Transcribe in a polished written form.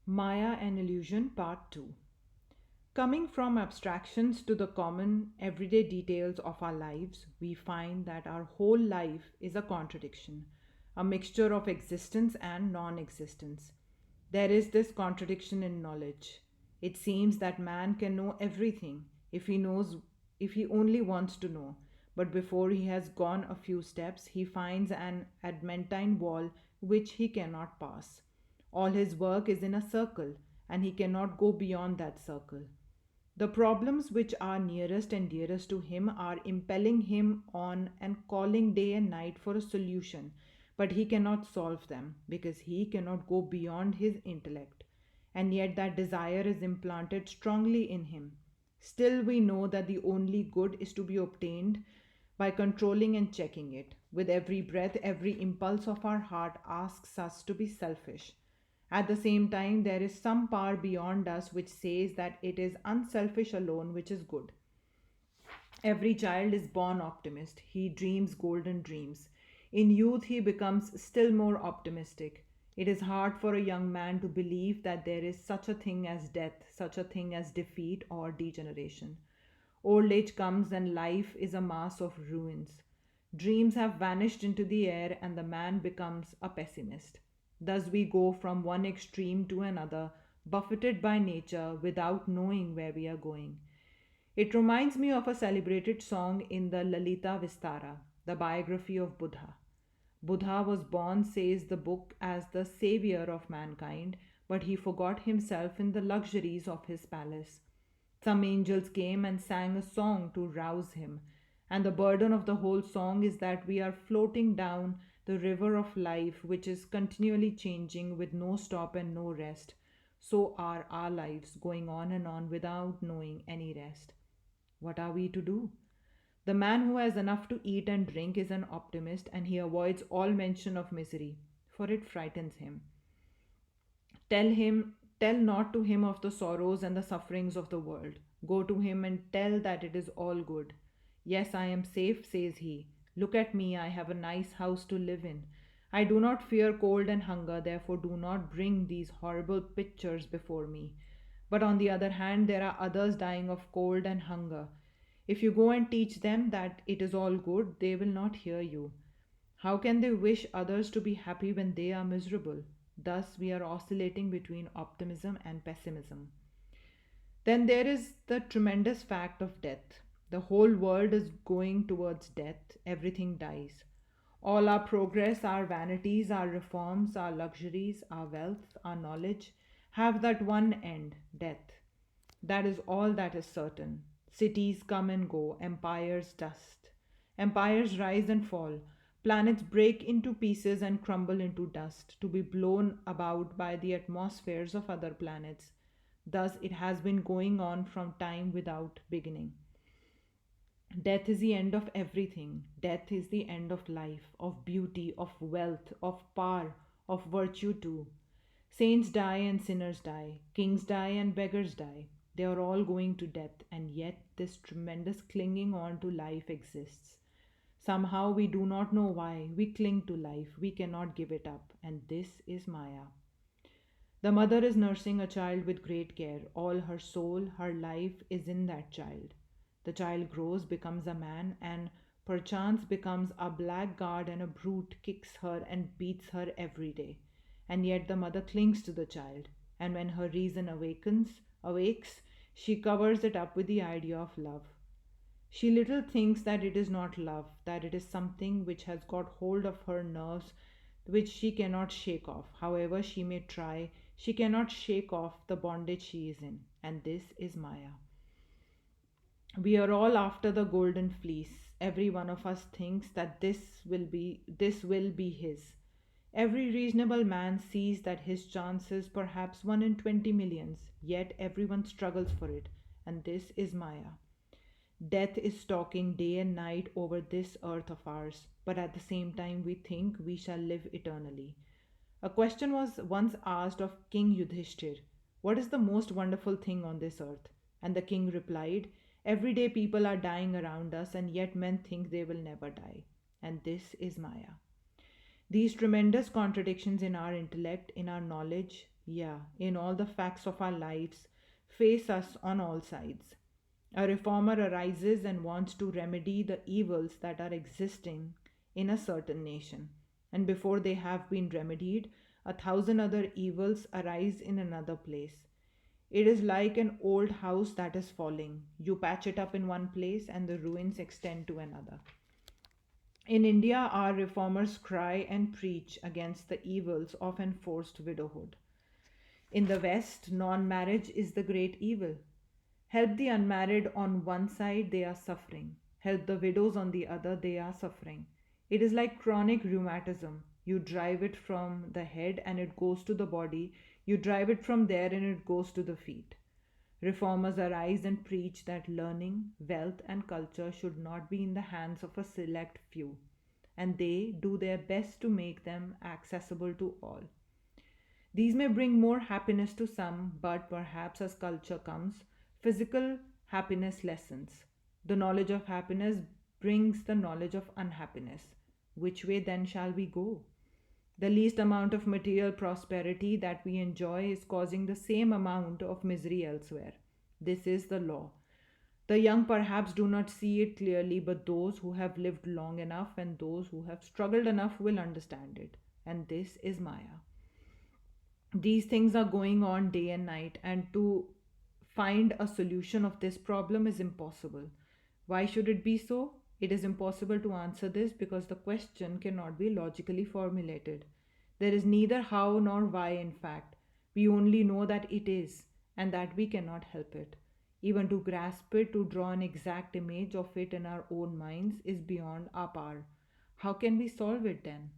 Maya and Illusion Part 2. Coming from abstractions to the common everyday details of our lives, we find that our whole life is a contradiction, a mixture of existence and non existence. There is this contradiction in knowledge. It seems that man can know everything if he only wants to know. But before he has gone a few steps, he finds an adamantine wall which he cannot pass. All his work is in a circle, and he cannot go beyond that circle. The problems which are nearest and dearest to him are impelling him on and calling day and night for a solution, but he cannot solve them because he cannot go beyond his intellect. And yet, that desire is implanted strongly in him. Still, we know that the only good is to be obtained by controlling and checking it. With every breath, every impulse of our heart asks us to be selfish. At the same time, there is some power beyond us which says that it is unselfish alone which is good. Every child is born optimist. He dreams golden dreams. In youth, he becomes still more optimistic. It is hard for a young man to believe that there is such a thing as death, such a thing as defeat or degeneration. Old age comes and life is a mass of ruins. Dreams have vanished into the air and the man becomes a pessimist. Thus, we go from one extreme to another, buffeted by nature without knowing where we are going. It reminds me of a celebrated song in the Lalita Vistara, the biography of Buddha. Buddha was born, says the book, as the savior of mankind, but he forgot himself in the luxuries of his palace. Some angels came and sang a song to rouse him, and the burden of the whole song is that we are floating down the river of life, which is continually changing with no stop and no rest. So are our lives, going on and on without knowing any rest. What are we to do? The man who has enough to eat and drink is an optimist, and he avoids all mention of misery, for it frightens him. Tell not to him of the sorrows and the sufferings of the world. Go to him and tell that it is all good. Yes, I am safe, says he. Look at me, I have a nice house to live in. I do not fear cold and hunger, therefore do not bring these horrible pictures before me. But on the other hand, there are others dying of cold and hunger. If you go and teach them that it is all good, they will not hear you. How can they wish others to be happy when they are miserable? Thus, we are oscillating between optimism and pessimism. Then there is the tremendous fact of death. The whole world is going towards death. Everything dies. All our progress, our vanities, our reforms, our luxuries, our wealth, our knowledge have that one end, death. That is all that is certain. Cities come and go, empires dust. Empires rise and fall. Planets break into pieces and crumble into dust, to be blown about by the atmospheres of other planets. Thus it has been going on from time without beginning. Death is the end of everything. Death is the end of life, of beauty, of wealth, of power, of virtue too. Saints die and sinners die. Kings die and beggars die. They are all going to death, and yet this tremendous clinging on to life exists. Somehow we do not know why. We cling to life. We cannot give it up, and this is Maya. The mother is nursing a child with great care. All her soul, her life is in that child. The child grows, becomes a man, and perchance becomes a blackguard and a brute, kicks her and beats her every day. And yet the mother clings to the child, and when her reason awakes, she covers it up with the idea of love. She little thinks that it is not love, that it is something which has got hold of her nerves which she cannot shake off. However, she may try, she cannot shake off the bondage she is in, and this is Maya. We are all after the golden fleece. Every one of us thinks that this will be his. Every reasonable man sees that his chance is perhaps 1 in 20 millions, yet everyone struggles for it, and this is Maya. Death is stalking day and night over this earth of ours, but at the same time we think we shall live eternally. A question was once asked of King Yudhishthir: what is the most wonderful thing on this earth? And the king replied, every day people are dying around us, and yet men think they will never die. And this is Maya. These tremendous contradictions in our intellect, in our knowledge, Yeah, in all the facts of our lives, face us on all sides. A reformer arises and wants to remedy the evils that are existing in a certain nation. And before they have been remedied, a thousand other evils arise in another place. It is like an old house that is falling. You patch it up in one place and the ruins extend to another. In India, our reformers cry and preach against the evils of enforced widowhood. In the West, non marriage is the great evil. Help the unmarried on one side, they are suffering. Help the widows on the other, they are suffering. It is like chronic rheumatism. You drive it from the head and it goes to the body. You drive it from there and it goes to the feet. Reformers arise and preach that learning, wealth, and culture should not be in the hands of a select few, and they do their best to make them accessible to all. These may bring more happiness to some, but perhaps as culture comes, physical happiness lessens. The knowledge of happiness brings the knowledge of unhappiness. Which way then shall we go? The least amount of material prosperity that we enjoy is causing the same amount of misery elsewhere. This is the law. The young perhaps do not see it clearly, but those who have lived long enough and those who have struggled enough will understand it. And this is Maya. These things are going on day and night, and to find a solution of this problem is impossible. Why should it be so? It is impossible to answer this because the question cannot be logically formulated. There is neither how nor why, in fact. We only know that it is, and that we cannot help it. Even to grasp it, to draw an exact image of it in our own minds, is beyond our power. How can we solve it then?